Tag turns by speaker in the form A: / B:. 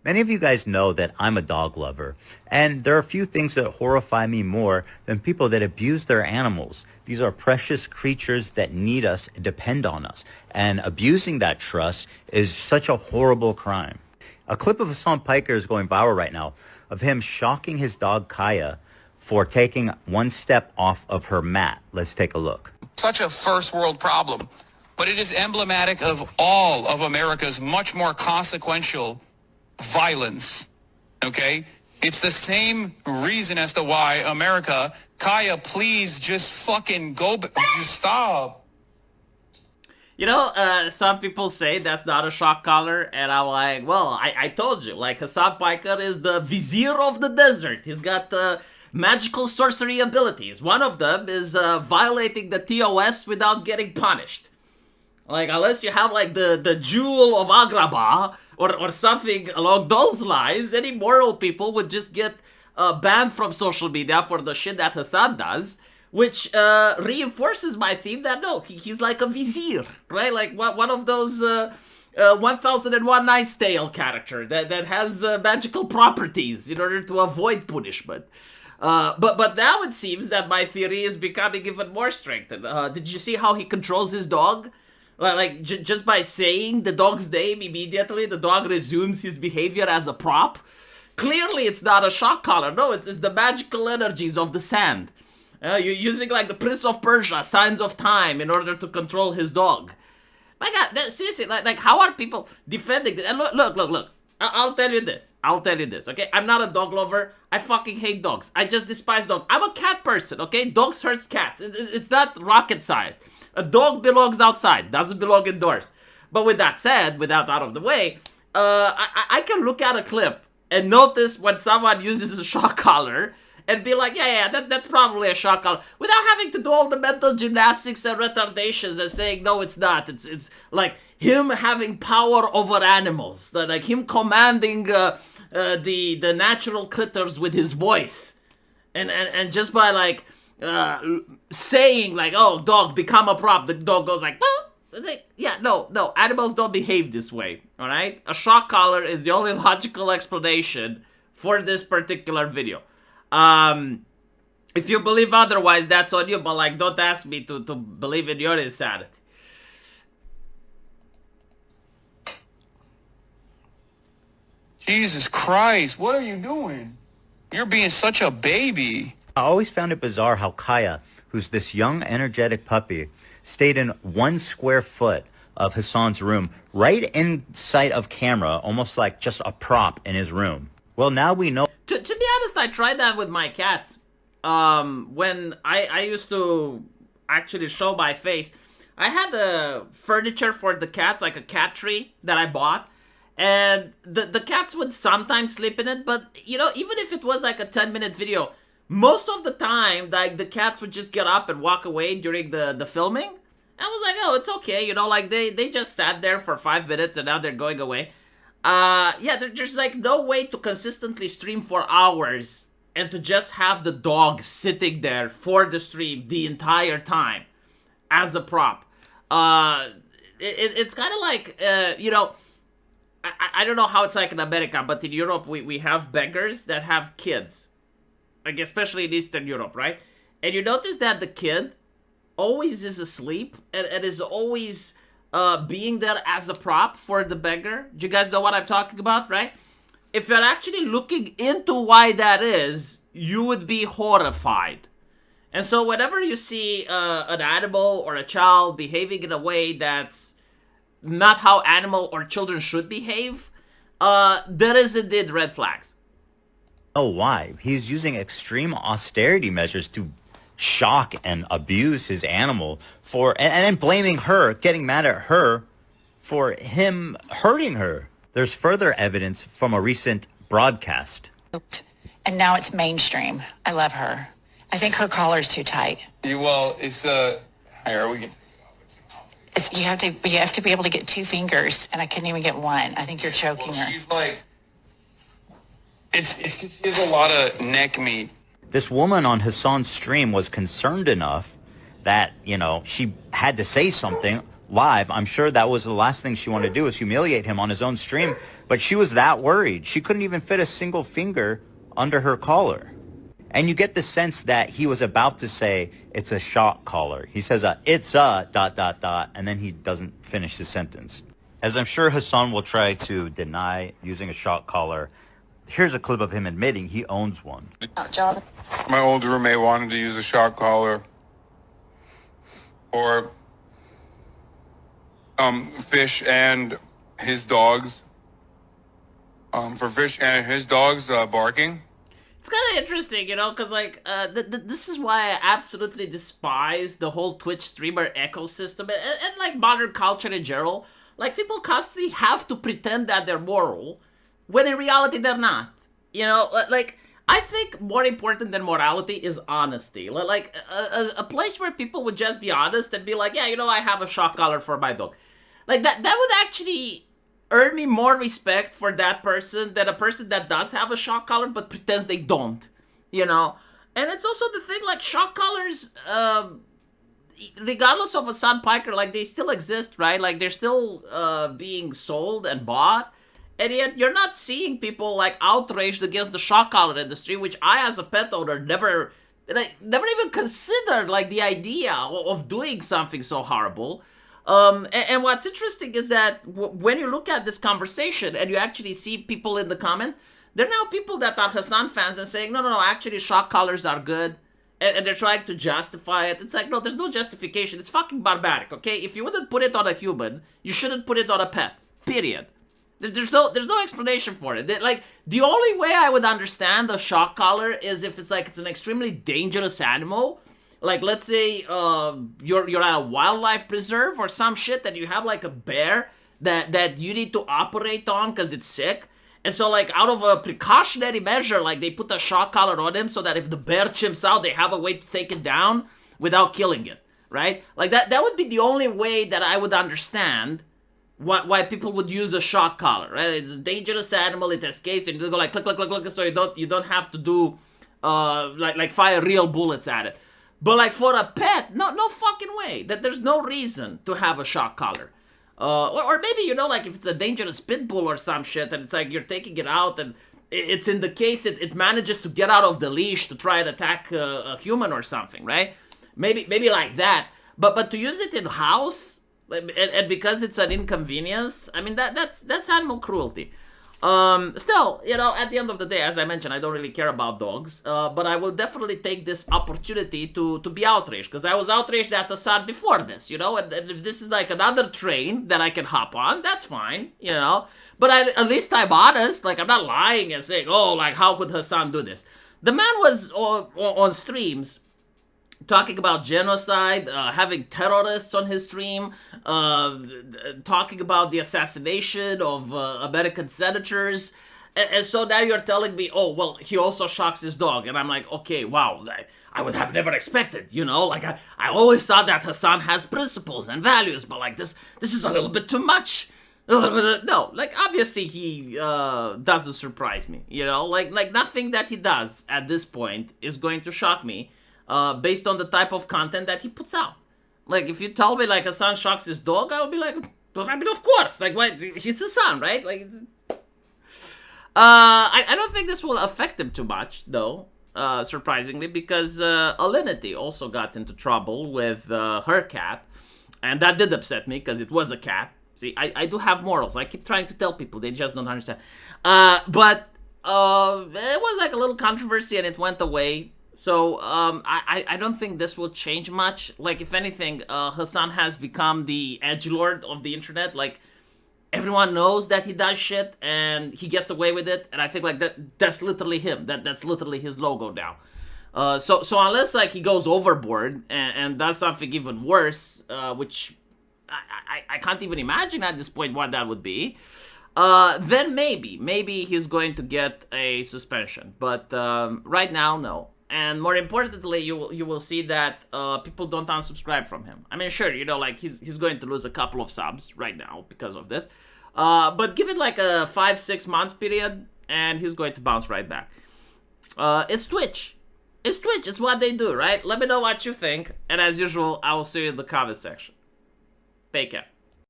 A: Many of you guys know that I'm a dog lover, and there are a few things that horrify me more than people that abuse their animals. These are precious creatures that need us, depend on us, and abusing that trust is such a horrible crime. A clip of Hassan Piker is going viral right now of him shocking his dog Kaya for taking one step off of her mat. Let's take a look.
B: Such a first world problem, but it is emblematic of all of America's much more consequential violence, okay? It's the same reason as to why America, Kaya, please just fucking go, just stop.
C: Some people say that's not a shock collar, and I'm like, well, I told you, like, Hassan Piker is the vizier of the desert. He's got the magical sorcery abilities. One of them is violating the TOS without getting punished. Like, unless you have, like, the Jewel of Agrabah or something along those lines, any moral people would just get banned from social media for the shit that Hassan does, which reinforces my theme that, no, he's like a vizier, right? Like, one of those 1001 Night's Tale character that has magical properties in order to avoid punishment. But now it seems that my theory is becoming even more strengthened. Did you see how he controls his dog? Like, just by saying the dog's name immediately, the dog resumes his behavior as a prop. Clearly, it's not a shock collar. No, it's the magical energies of the sand. You're using, like, the Prince of Persia, Signs of Time, in order to control his dog. My God, seriously, like how are people defending this? And look. I'll tell you this, okay? I'm not a dog lover. I fucking hate dogs. I just despise dogs. I'm a cat person, okay? Dogs hurts cats. It's not rocket science. A dog belongs outside, doesn't belong indoors. But with that said, with that out of the way, I can look at a clip and notice when someone uses a shock collar and be like, that's probably a shock collar, without having to do all the mental gymnastics and retardations and saying, no, it's not. It's like him having power over animals, like him commanding the natural critters with his voice. And just by, like, saying, like, oh, dog, become a prop, the dog goes like, no, animals don't behave this way, all right? A shock collar is the only logical explanation for this particular video. If you believe otherwise, that's on you, but, like, don't ask me to believe in your insanity.
B: Jesus Christ, what are you doing? You're being such a baby.
A: I always found it bizarre how Kaya, who's this young, energetic puppy, stayed in 1 square foot of Hassan's room, right in sight of camera, almost like just a prop in his room. Well, now we know.
C: To be honest, I tried that with my cats. When I used to actually show my face, I had the furniture for the cats, like a cat tree that I bought. And the cats would sometimes sleep in it, but, even if it was like a 10-minute video, most of the time, like, the cats would just get up and walk away during the filming. I was like, oh, it's okay, like, they just sat there for 5 minutes and now they're going away. There's, like, no way to consistently stream for hours and to just have the dog sitting there for the stream the entire time as a prop. It's kind of like, I don't know how it's like in America, but in Europe, we have beggars that have kids. Like, especially in Eastern Europe, right? And you notice that the kid always is asleep and is always being there as a prop for the beggar. Do you guys know what I'm talking about, right? If you're actually looking into why that is, you would be horrified. And so whenever you see an animal or a child behaving in a way that's not how animal or children should behave, there is indeed red flags.
A: Oh, why? He's using extreme austerity measures to shock and abuse his animal and then blaming her, getting mad at her for him hurting her. There's further evidence from a recent broadcast.
D: And now it's mainstream. I love her. I think her collar's too tight.
B: It's here we get.
D: You have to be able to get 2 fingers, and I couldn't even get one. I think you're choking her.
B: She's like, she has a lot of neck meat.
A: This woman on Hassan's stream was concerned enough that, she had to say something live. I'm sure that was the last thing she wanted to do, was humiliate him on his own stream. But she was that worried. She couldn't even fit a single finger under her collar. And you get the sense that he was about to say, it's a shock collar. He says, it's a ... and then he doesn't finish the sentence. As I'm sure Hassan will try to deny using a shock collar, here's a clip of him admitting he owns one.
D: John.
E: My old roommate wanted to use a shock collar for Fish and his dogs. For Fish and his dogs barking.
C: It's kind of interesting, you know, because, like, this is why I absolutely despise the whole Twitch streamer ecosystem and, like, modern culture in general. Like, people constantly have to pretend that they're moral, when in reality they're not. You know, like, I think more important than morality is honesty. Like, a place where people would just be honest and be like, yeah, you know, I have a shock collar for my dog. Like, that would actually earn me more respect for that person than a person that does have a shock collar but pretends they don't, you know? And it's also the thing, like, shock collars, regardless of Hassan Piker, like, they still exist, right? Like, they're still being sold and bought, and yet you're not seeing people, like, outraged against the shock collar industry, which I, as a pet owner, never even considered, like, the idea of doing something so horrible. And what's interesting is that when you look at this conversation and you actually see people in the comments, there are now people that are Hassan fans and saying, no, actually shock collars are good. And they're trying to justify it. It's like, no, there's no justification. It's fucking barbaric, okay? If you wouldn't put it on a human, you shouldn't put it on a pet. Period. There's no explanation for it. Like, the only way I would understand a shock collar is if it's an extremely dangerous animal. Like, let's say you're at a wildlife preserve or some shit that you have, like, a bear that you need to operate on because it's sick. And so, like, out of a precautionary measure, like, they put a shock collar on him so that if the bear chimps out, they have a way to take it down without killing it, right? Like, that would be the only way that I would understand why people would use a shock collar, right? It's a dangerous animal, it escapes, and you go like, click, click, click, click, so you don't have to do, like fire real bullets at it. But, like, for a pet, no fucking way. That there's no reason to have a shock collar. Or maybe, you know, like, if it's a dangerous pit bull or some shit, and it's like you're taking it out, and it's in the case it manages to get out of the leash to try and attack a human or something, right? Maybe like that. But to use it in house, and because it's an inconvenience, I mean, that's animal cruelty. Still, you know, at the end of the day, as I mentioned, I don't really care about dogs, but I will definitely take this opportunity to be outraged, because I was outraged at Hassan before this, you know, and if this is like another train that I can hop on, that's fine, you know, but at least I'm honest, like, I'm not lying and saying, oh, like, how could Hassan do this? The man was on streams talking about genocide, having terrorists on his stream, talking about the assassination of American senators, and so now you're telling me, oh, well, he also shocks his dog, and I'm like, okay, wow, I would have never expected, you know, like, I always thought that Hassan has principles and values, but, like, this is a little bit too much. No, like, obviously he doesn't surprise me, you know, like nothing that he does at this point is going to shock me, based on the type of content that he puts out. Like, if you tell me, like, Hassan shocks his dog, I'll be like, I mean, of course, like, what, he's Hassan, right? Like, I don't think this will affect him too much, though, surprisingly, because Alinity also got into trouble with her cat, and that did upset me, because it was a cat. See, I do have morals. I keep trying to tell people, they just don't understand. But it was, like, a little controversy, and it went away. So, I don't think this will change much. Like, if anything, Hassan has become the edgelord of the internet. Like, everyone knows that he does shit, and he gets away with it, and I think, like, that's literally him. That's literally his logo now. So unless, like, he goes overboard and does something even worse, which I can't even imagine at this point what that would be, then maybe he's going to get a suspension. But right now, no. And more importantly, you will see that people don't unsubscribe from him. I mean, sure, you know, like, he's going to lose a couple of subs right now because of this. But give it like a 5-6 months period, and he's going to bounce right back. It's Twitch. It's Twitch. It's what they do, right? Let me know what you think. And as usual, I will see you in the comment section. Piker.